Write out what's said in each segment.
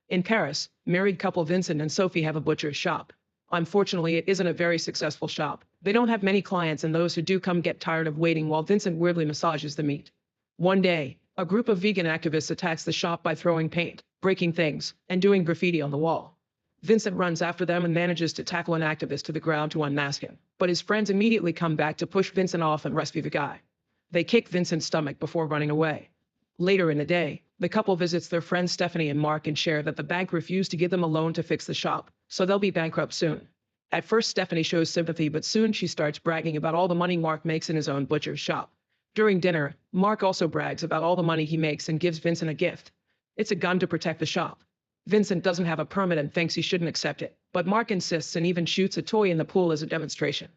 In Paris, married couple Vincent and Sophie have a butcher's shop. Unfortunately, it isn't a very successful shop. They don't have many clients, and those who do come get tired of waiting while Vincent weirdly massages the meat. One day, a group of vegan activists attacks the shop by throwing paint, breaking things, and doing graffiti on the wall. Vincent runs after them and manages to tackle an activist to the ground to unmask him, but his friends immediately come back to push Vincent off and rescue the guy. They kick Vincent's stomach before running away. Later in the day, the couple visits their friends Stephanie and Mark and share that the bank refused to give them a loan to fix the shop, so they'll be bankrupt soon. At first, Stephanie shows sympathy, but soon she starts bragging about all the money Mark makes in his own butcher's shop. During dinner, Mark also brags about all the money he makes and gives Vincent a gift. It's a gun to protect the shop. Vincent doesn't have a permit and thinks he shouldn't accept it, but Mark insists and even shoots a toy in the pool as a demonstration.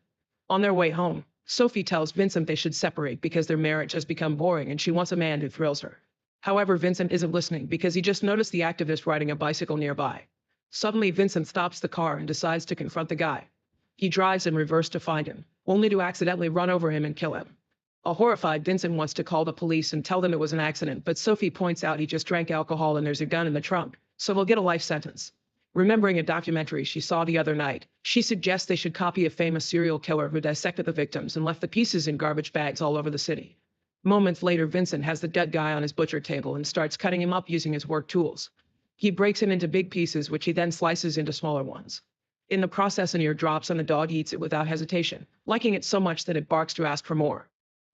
On their way home, Sophie tells Vincent they should separate because their marriage has become boring and she wants a man who thrills her. However, Vincent isn't listening because he just noticed the activist riding a bicycle nearby. Suddenly, Vincent stops the car and decides to confront the guy. He drives in reverse to find him, only to accidentally run over him and kill him. A horrified Vincent wants to call the police and tell them it was an accident, but Sophie points out he just drank alcohol and there's a gun in the trunk, so he'll get a life sentence. Remembering a documentary she saw the other night, she suggests they should copy a famous serial killer who dissected the victims and left the pieces in garbage bags all over the city. Moments later, Vincent has the dead guy on his butcher table and starts cutting him up using his work tools. He breaks him into big pieces, which he then slices into smaller ones. In the process, an ear drops and the dog eats it without hesitation, liking it so much that it barks to ask for more.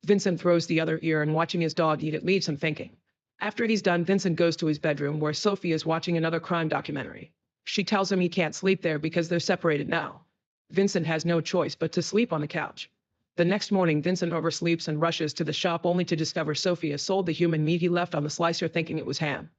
Vincent throws the other ear, and watching his dog eat it leaves him thinking. After he's done, Vincent goes to his bedroom where Sophie is watching another crime documentary. She tells him he can't sleep there because they're separated now. Vincent has no choice but to sleep on the couch. The next morning, Vincent oversleeps and rushes to the shop only to discover Sophie has sold the human meat he left on the slicer, thinking it was ham.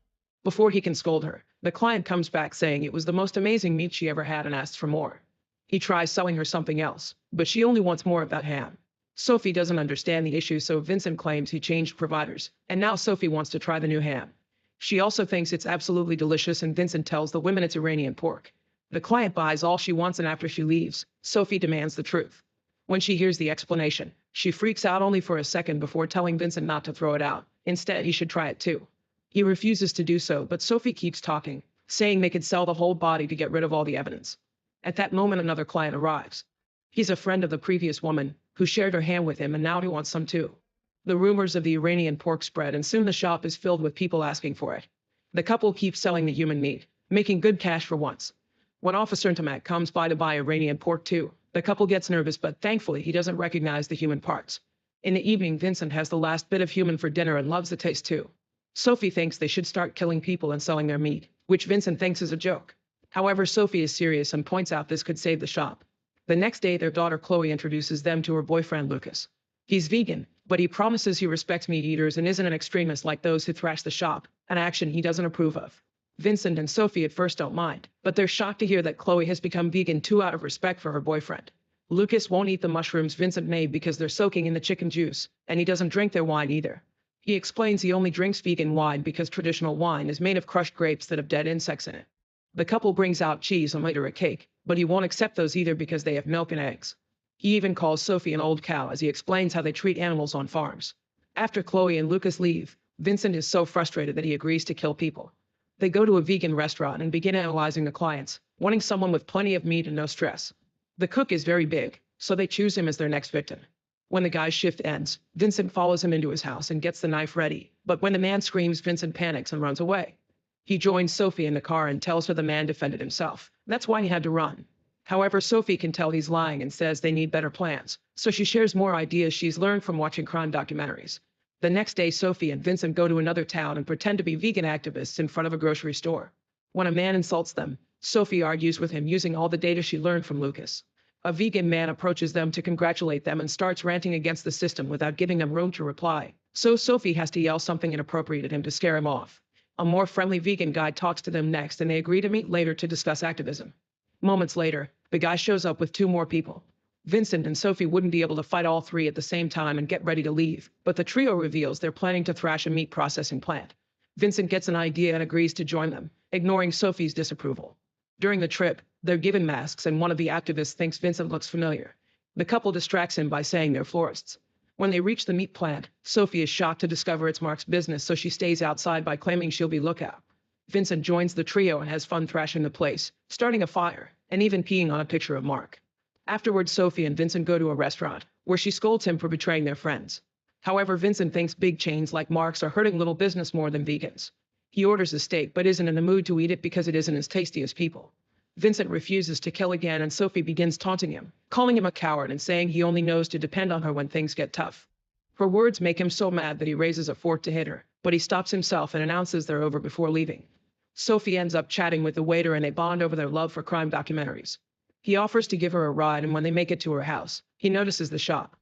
Before he can scold her, the client comes back saying it was the most amazing meat she ever had and asks for more. He tries selling her something else, but she only wants more of that ham. Sophie doesn't understand the issue, so Vincent claims he changed providers, and now Sophie wants to try the new ham. She also thinks it's absolutely delicious, and Vincent tells the women it's Iranian pork. The client buys all she wants, and after she leaves, Sophie demands the truth. When she hears the explanation, she freaks out only for a second before telling Vincent not to throw it out. Instead, he should try it too. He refuses to do so, but Sophie keeps talking, saying they could sell the whole body to get rid of all the evidence. At that moment, another client arrives. He's a friend of the previous woman, who shared her ham with him, and now he wants some too. The rumors of the Iranian pork spread, and soon the shop is filled with people asking for it. The couple keeps selling the human meat, making good cash for once. When Officer Tamak comes by to buy Iranian pork too, the couple gets nervous, but thankfully he doesn't recognize the human parts. In the evening, Vincent has the last bit of human for dinner and loves the taste too. Sophie thinks they should start killing people and selling their meat, which Vincent thinks is a joke. However, Sophie is serious and points out this could save the shop. The next day, their daughter Chloe introduces them to her boyfriend Lucas. He's vegan, but he promises he respects meat eaters and isn't an extremist like those who thrash the shop, an action he doesn't approve of. Vincent and Sophie at first don't mind, but they're shocked to hear that Chloe has become vegan too out of respect for her boyfriend. Lucas won't eat the mushrooms Vincent made because they're soaking in the chicken juice, and he doesn't drink their wine either. He explains he only drinks vegan wine because traditional wine is made of crushed grapes that have dead insects in it. The couple brings out cheese and later a cake, but he won't accept those either because they have milk and eggs. He even calls Sophie an old cow as he explains how they treat animals on farms. After Chloe and Lucas leave, Vincent is so frustrated that he agrees to kill people. They go to a vegan restaurant and begin analyzing the clients, wanting someone with plenty of meat and no stress. The cook is very big, so they choose him as their next victim. When the guy's shift ends, Vincent follows him into his house and gets the knife ready, but when the man screams, Vincent panics and runs away. He joins Sophie in the car and tells her the man defended himself. That's why he had to run. However, Sophie can tell he's lying and says they need better plans, so she shares more ideas she's learned from watching crime documentaries. The next day, Sophie and Vincent go to another town and pretend to be vegan activists in front of a grocery store. When a man insults them, Sophie argues with him using all the data she learned from Lucas. A vegan man approaches them to congratulate them and starts ranting against the system without giving them room to reply, so Sophie has to yell something inappropriate at him to scare him off. A more friendly vegan guy talks to them next, and they agree to meet later to discuss activism. Moments later, the guy shows up with two more people. Vincent and Sophie wouldn't be able to fight all three at the same time and get ready to leave, but the trio reveals they're planning to thrash a meat processing plant. Vincent gets an idea and agrees to join them, ignoring Sophie's disapproval. During the trip, they're given masks, and one of the activists thinks Vincent looks familiar. The couple distracts him by saying they're florists. When they reach the meat plant, Sophie is shocked to discover it's Mark's business, so she stays outside by claiming she'll be lookout. Vincent joins the trio and has fun thrashing the place, starting a fire, and even peeing on a picture of Mark. Afterwards, Sophie and Vincent go to a restaurant, where she scolds him for betraying their friends. However, Vincent thinks big chains like Mark's are hurting little business more than vegans. He orders a steak but isn't in the mood to eat it because it isn't as tasty as people. Vincent refuses to kill again and Sophie begins taunting him, calling him a coward and saying he only knows to depend on her when things get tough. Her words make him so mad that he raises a fork to hit her, but he stops himself and announces they're over before leaving. Sophie ends up chatting with the waiter and they bond over their love for crime documentaries. He offers to give her a ride and when they make it to her house, he notices the shop.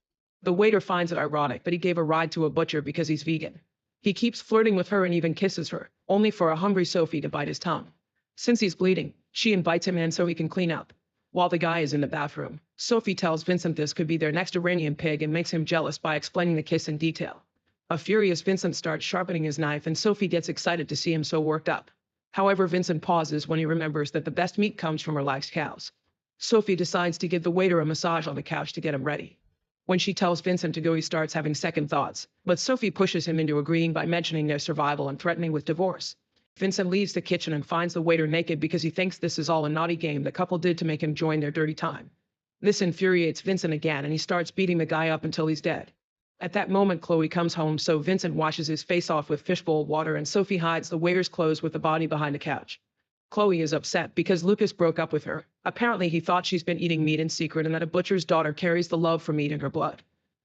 The waiter finds it ironic that he gave a ride to a butcher because he's vegan. He keeps flirting with her and even kisses her, only for a hungry Sophie to bite his tongue. Since he's bleeding, she invites him in so he can clean up. While the guy is in the bathroom, Sophie tells Vincent this could be their next Iranian pig and makes him jealous by explaining the kiss in detail. A furious Vincent starts sharpening his knife and Sophie gets excited to see him so worked up. However, Vincent pauses when he remembers that the best meat comes from relaxed cows. Sophie decides to give the waiter a massage on the couch to get him ready. When she tells Vincent to go, he starts having second thoughts, but Sophie pushes him into agreeing by mentioning their survival and threatening with divorce. Vincent leaves the kitchen and finds the waiter naked because he thinks this is all a naughty game the couple did to make him join their dirty time. This infuriates Vincent again and he starts beating the guy up until he's dead. At that moment, Chloe comes home, so Vincent washes his face off with fishbowl water and Sophie hides the waiter's clothes with the body behind the couch. Chloe is upset because Lucas broke up with her. Apparently, he thought she's been eating meat in secret and that a butcher's daughter carries the love for meat in her blood.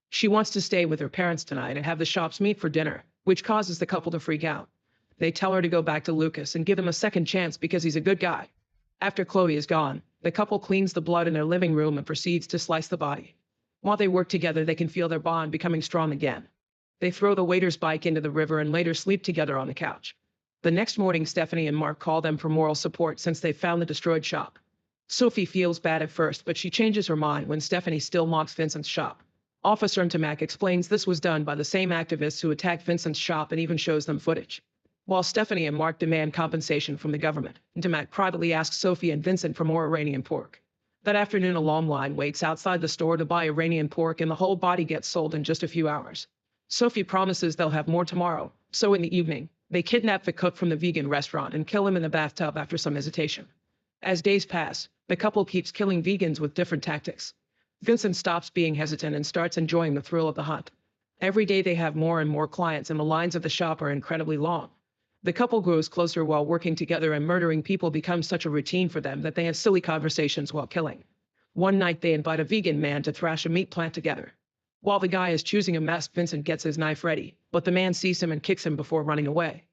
She wants to stay with her parents tonight and have the shop's meat for dinner, which causes the couple to freak out. They tell her to go back to Lucas and give him a second chance because he's a good guy. After Chloe is gone, the couple cleans the blood in their living room and proceeds to slice the body. While they work together, they can feel their bond becoming strong again. They throw the waiter's bike into the river and later sleep together on the couch. The next morning, Stephanie and Mark call them for moral support since they found the destroyed shop. Sophie feels bad at first, but she changes her mind when Stephanie still mocks Vincent's shop. Officer Ntamak explains this was done by the same activists who attacked Vincent's shop and even shows them footage. While Stephanie and Mark demand compensation from the government, Ntamak privately asks Sophie and Vincent for more Iranian pork. That afternoon, a long line waits outside the store to buy Iranian pork and the whole body gets sold in just a few hours. Sophie promises they'll have more tomorrow, so in the evening, they kidnap the cook from the vegan restaurant and kill him in the bathtub after some hesitation. As days pass, the couple keeps killing vegans with different tactics. Vincent stops being hesitant and starts enjoying the thrill of the hunt. Every day they have more and more clients and the lines of the shop are incredibly long. The couple grows closer while working together and murdering people becomes such a routine for them that they have silly conversations while killing. One night they invite a vegan man to thrash a meat plant together. While the guy is choosing a mess, Vincent gets his knife ready, but the man sees him and kicks him before running away.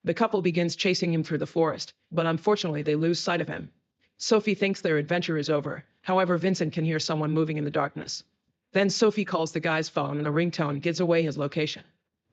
The couple begins chasing him through the forest, but unfortunately they lose sight of him. Sophie thinks their adventure is over, however Vincent can hear someone moving in the darkness. Then Sophie calls the guy's phone and a ringtone gives away his location.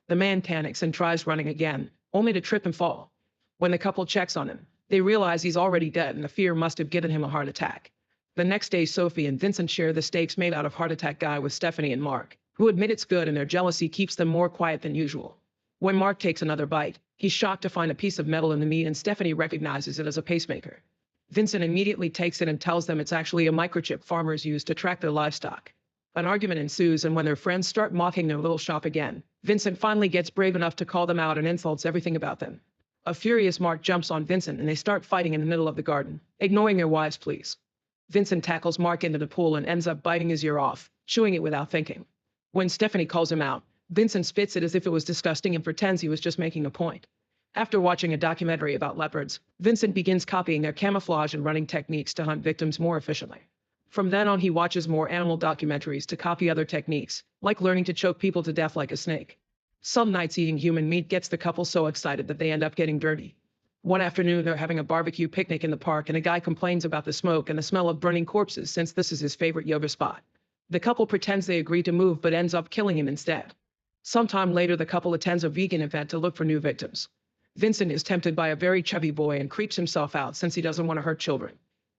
The man panics and tries running again, only to trip and fall. When the couple checks on him, they realize he's already dead and the fear must have given him a heart attack. The next day, Sophie and Vincent share the steaks made out of heart attack guy with Stephanie and Mark, who admit it's good and their jealousy keeps them more quiet than usual. When Mark takes another bite, he's shocked to find a piece of metal in the meat and Stephanie recognizes it as a pacemaker. Vincent immediately takes it and tells them it's actually a microchip farmers use to track their livestock. An argument ensues and when their friends start mocking their little shop again, Vincent finally gets brave enough to call them out and insults everything about them. A furious Mark jumps on Vincent and they start fighting in the middle of the garden, ignoring their wives' pleas. Vincent tackles Mark into the pool and ends up biting his ear off, chewing it without thinking. When Stephanie calls him out, Vincent spits it as if it was disgusting and pretends he was just making a point. After watching a documentary about leopards, Vincent begins copying their camouflage and running techniques to hunt victims more efficiently. From then on, he watches more animal documentaries to copy other techniques, like learning to choke people to death like a snake. Some nights eating human meat gets the couple so excited that they end up getting dirty. One afternoon, they're having a barbecue picnic in the park and a guy complains about the smoke and the smell of burning corpses since this is his favorite yoga spot. The couple pretends they agree to move but ends up killing him instead. Sometime later, the couple attends a vegan event to look for new victims. Vincent is tempted by a very chubby boy and creeps himself out since he doesn't want to hurt children.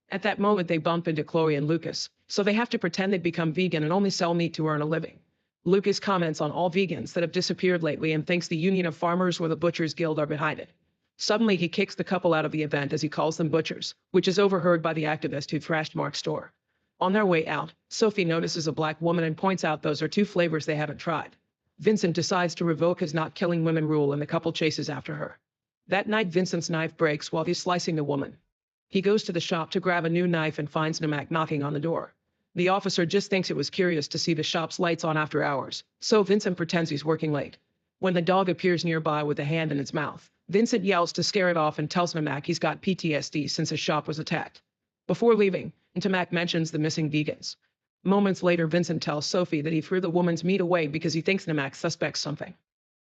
At that moment, they bump into Chloe and Lucas, so they have to pretend they become vegan and only sell meat to earn a living. Lucas comments on all vegans that have disappeared lately and thinks the Union of Farmers or the Butchers Guild are behind it. Suddenly, he kicks the couple out of the event as he calls them butchers, which is overheard by the activist who thrashed Mark's store. On their way out, Sophie notices a black woman and points out those are two flavors they haven't tried. Vincent decides to revoke his not killing women rule and the couple chases after her. That night, Vincent's knife breaks while he's slicing the woman. He goes to the shop to grab a new knife and finds Namak knocking on the door. The officer just thinks it was curious to see the shop's lights on after hours, so Vincent pretends he's working late. When the dog appears nearby with a hand in its mouth, Vincent yells to scare it off and tells Namak he's got PTSD since his shop was attacked. Before leaving, Namak mentions the missing vegans. Moments later, Vincent tells Sophie that he threw the woman's meat away because he thinks Namak suspects something.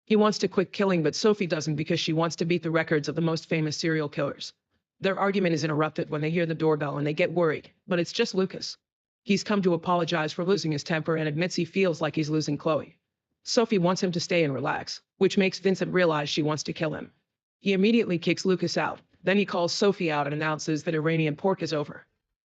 He wants to quit killing, but Sophie doesn't because she wants to beat the records of the most famous serial killers. Their argument is interrupted when they hear the doorbell and they get worried, but it's just Lucas. He's come to apologize for losing his temper and admits he feels like he's losing Chloe. Sophie wants him to stay and relax, which makes Vincent realize she wants to kill him. He immediately kicks Lucas out, then he calls Sophie out and announces that Iranian pork is over.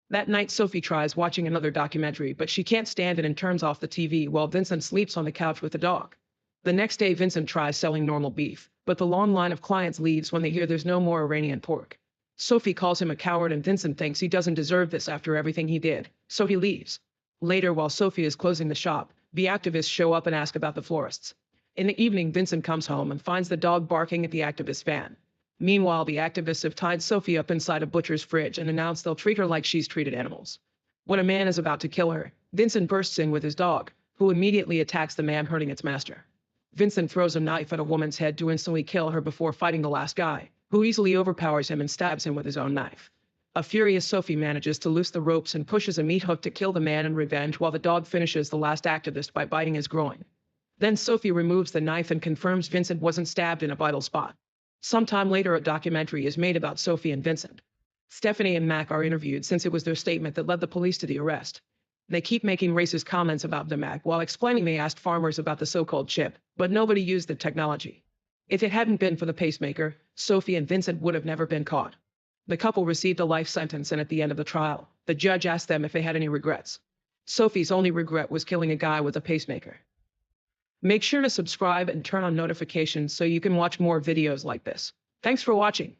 That night, Sophie tries watching another documentary, but she can't stand it and turns off the TV while Vincent sleeps on the couch with the dog. The next day, Vincent tries selling normal beef, but the long line of clients leaves when they hear there's no more Iranian pork. Sophie calls him a coward and Vincent thinks he doesn't deserve this after everything he did, so he leaves. Later, while Sophie is closing the shop, the activists show up and ask about the florists. In the evening, Vincent comes home and finds the dog barking at the activist van. Meanwhile, the activists have tied Sophie up inside a butcher's fridge and announced they'll treat her like she's treated animals. When a man is about to kill her, Vincent bursts in with his dog, who immediately attacks the man hurting its master. Vincent throws a knife at a woman's head to instantly kill her before fighting the last guy, who easily overpowers him and stabs him with his own knife. A furious Sophie manages to loose the ropes and pushes a meat hook to kill the man in revenge while the dog finishes the last activist by biting his groin. Then Sophie removes the knife and confirms Vincent wasn't stabbed in a vital spot. Sometime later, a documentary is made about Sophie and Vincent. Stephanie and Mac are interviewed since it was their statement that led the police to the arrest. They keep making racist comments about the Mac while explaining they asked farmers about the so-called chip, but nobody used the technology. If it hadn't been for the pacemaker, Sophie and Vincent would have never been caught. The couple received a life sentence, and at the end of the trial, the judge asked them if they had any regrets. Sophie's only regret was killing a guy with a pacemaker. Make sure to subscribe and turn on notifications so you can watch more videos like this. Thanks for watching.